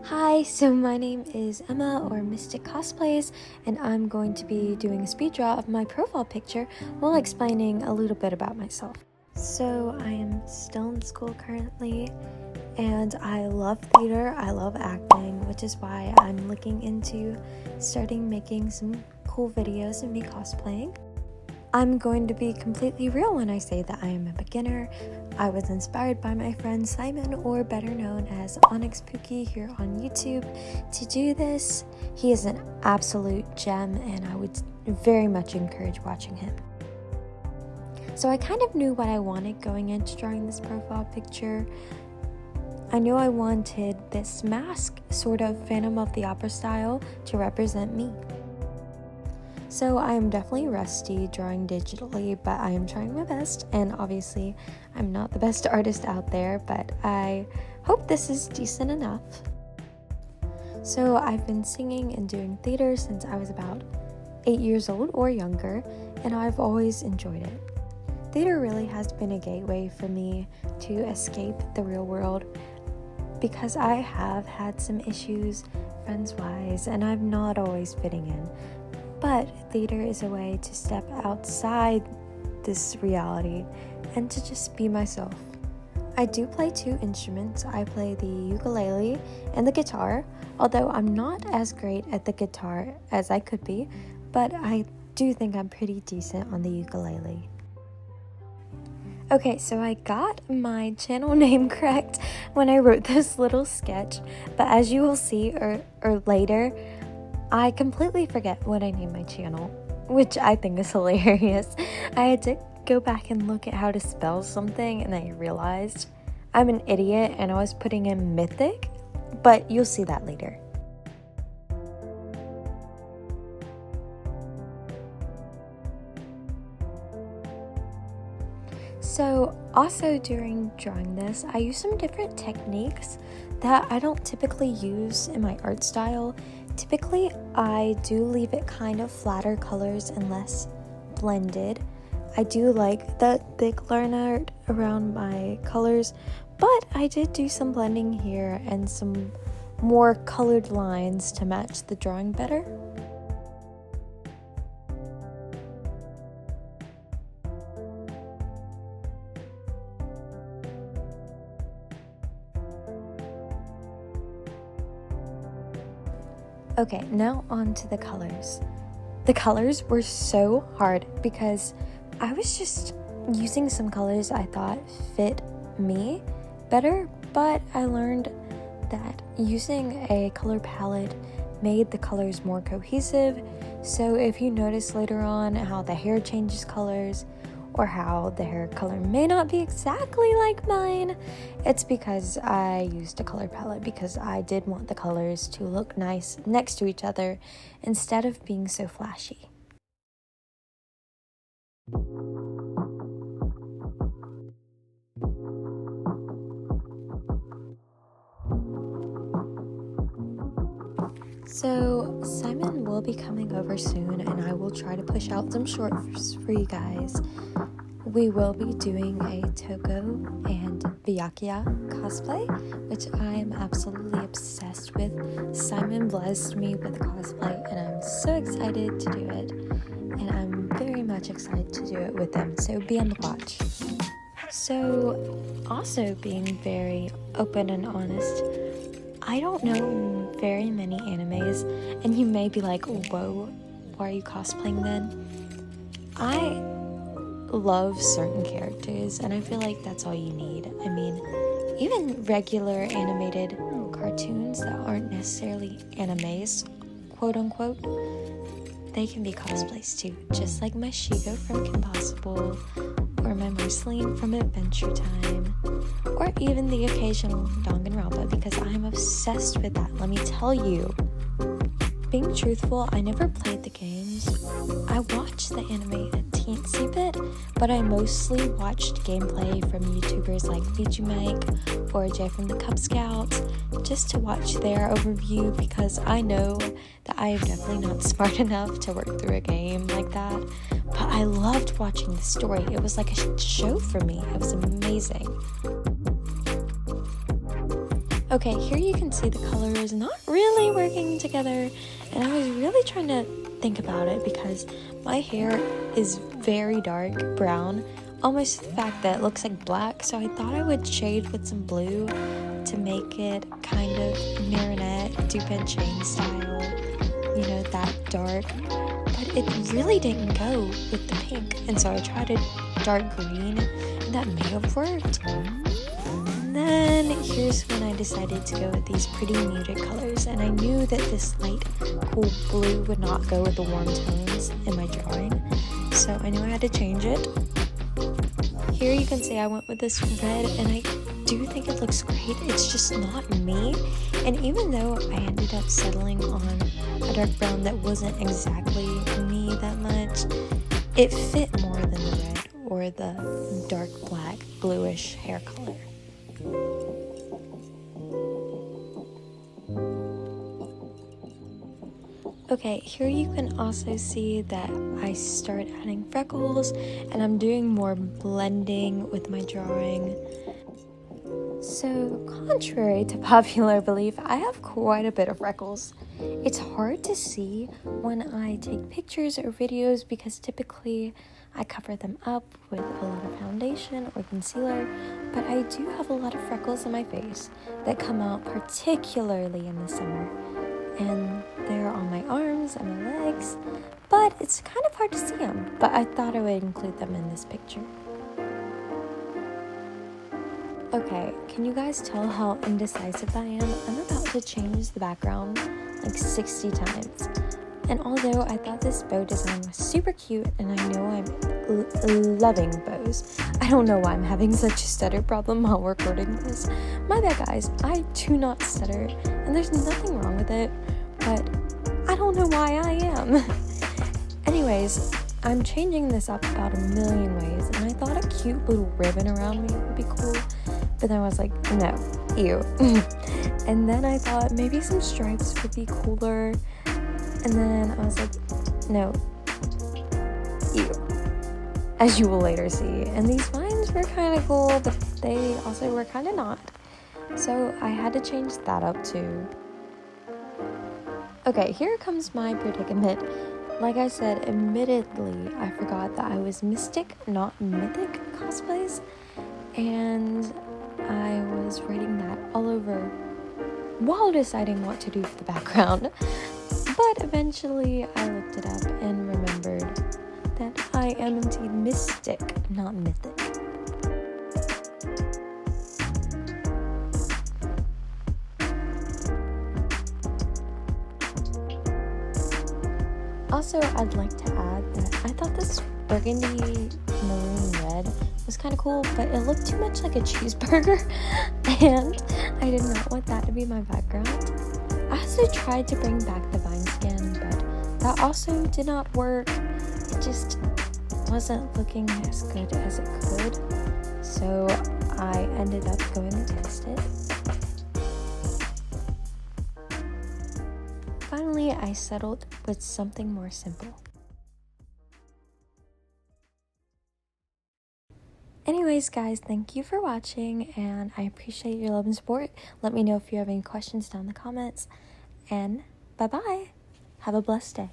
Hi, so my name is Emma or Mystic Cosplays, and I'm going to be doing a speed draw of my profile picture while explaining a little bit about myself. So I am still in school currently, and I love theater, I love acting, which is why I'm looking into starting making some cool videos and me cosplaying. I'm going to be completely real when I say that I am a beginner. I was inspired by my friend Simon, or better known as Onyx Pookie here on YouTube, to do this. He is an absolute gem, and I would very much encourage watching him. So I kind of knew what I wanted going into drawing this profile picture. I knew I wanted this mask, sort of Phantom of the Opera style, to represent me. So I am definitely rusty drawing digitally, but I am trying my best, and obviously I'm not the best artist out there, but I hope this is decent enough. So I've been singing and doing theater since I was about 8 years old or younger, and I've always enjoyed it. Theater really has been a gateway for me to escape the real world, because I have had some issues friends-wise, and I'm not always fitting in. But theater is a way to step outside this reality and to just be myself. I do play 2 instruments. I play the ukulele and the guitar, although I'm not as great at the guitar as I could be, but I do think I'm pretty decent on the ukulele. Okay, so I got my channel name correct when I wrote this little sketch, but as you will see or later, I completely forget what I named my channel, which I think is hilarious. I had to go back and look at how to spell something, and I realized I'm an idiot and I was putting in mythic, but you'll see that later. So also during drawing this, I used some different techniques that I don't typically use in my art style. Typically, I do leave it kind of flatter colors and less blended. I do like the thick line art around my colors, but I did do some blending here and some more colored lines to match the drawing better. Okay, now on to the colors. The colors were so hard because I was just using some colors I thought fit me better, but I learned that using a color palette made the colors more cohesive. So if you notice later on how the hair changes colors, or how the hair color may not be exactly like mine, it's because I used a color palette, because I did want the colors to look nice next to each other instead of being so flashy. So Simon will be coming over soon, and I will try to push out some shorts for you guys. We will be doing a Toko and Byakuya cosplay, which I am absolutely obsessed with. Simon blessed me with cosplay, and I'm so excited to do it, and I'm very much excited to do it with them, so be on the watch. So also being very open and honest, I don't know very many animes, and you may be like, whoa, why are you cosplaying then? I love certain characters, and I feel like that's all you need. I mean, even regular animated cartoons that aren't necessarily animes, quote unquote, they can be cosplays too, just like my Shigo from Kim Possible, or my Marceline from Adventure Time, or even the occasional Danganronpa, because I'm obsessed with that, let me tell you. Being truthful, I never played the games. I watched the anime a teensy bit, but I mostly watched gameplay from YouTubers like VGMake or Jay from the Cub Scouts, just to watch their overview, because I know that I am definitely not smart enough to work through a game like that. But I loved watching the story. It was like a show for me. It was amazing. Okay, here you can see the colors not really working together, and I was really trying to think about it because my hair is very dark brown, almost the fact that it looks like black, so I thought I would shade with some blue to make it kind of marionette, dupe and chain style, you know, that dark, but it really didn't go with the pink, and so I tried a dark green, and that may have worked. And then here's when I decided to go with these pretty muted colors, and I knew that this light cool blue would not go with the warm tones in my drawing, so I knew I had to change it. Here you can see I went with this red, and I do think it looks great. It's just not me, and even though I ended up settling on a dark brown that wasn't exactly me that much, it fit more than the red or the dark black bluish hair color. Okay, here you can also see that I start adding freckles, and I'm doing more blending with my drawing. So, contrary to popular belief, I have quite a bit of freckles. It's hard to see when I take pictures or videos because typically I cover them up with a lot of foundation or concealer, but I do have a lot of freckles on my face that come out particularly in the summer. And they're on my arms and my legs, but it's kind of hard to see them, but I thought I would include them in this picture. Okay, can you guys tell how indecisive I am? I'm about to change the background like 60 times. And although I thought this bow design was super cute, and I know I'm loving bows, I don't know why I'm having such a stutter problem while recording this. My bad guys, I do not stutter, and there's nothing wrong with it, but I don't know why I am. Anyways, I'm changing this up about a million ways, and I thought a cute little ribbon around me would be cool, but then I was like, no, ew. And then I thought maybe some stripes would be cooler, and then I was like, no, ew, as you will later see. And these vines were kind of cool, but they also were kind of not, so I had to change that up too. Okay, here comes my predicament. Like I said, admittedly, I forgot that I was Mystic, not Mythic cosplays, and I was writing that all over while deciding what to do for the background. But eventually I looked it up and remembered that I am indeed Mystic, not Mythic. Also, I'd like to add that I thought this burgundy maroon red was kind of cool, but it looked too much like a cheeseburger, and I did not want that to be my background. I also tried to bring back the vine skin, but that also did not work. It just wasn't looking as good as it could, so I ended up going against it. Finally, I settled with something more simple. Anyways, guys, thank you for watching, and I appreciate your love and support. Let me know if you have any questions down in the comments, and bye-bye. Have a blessed day.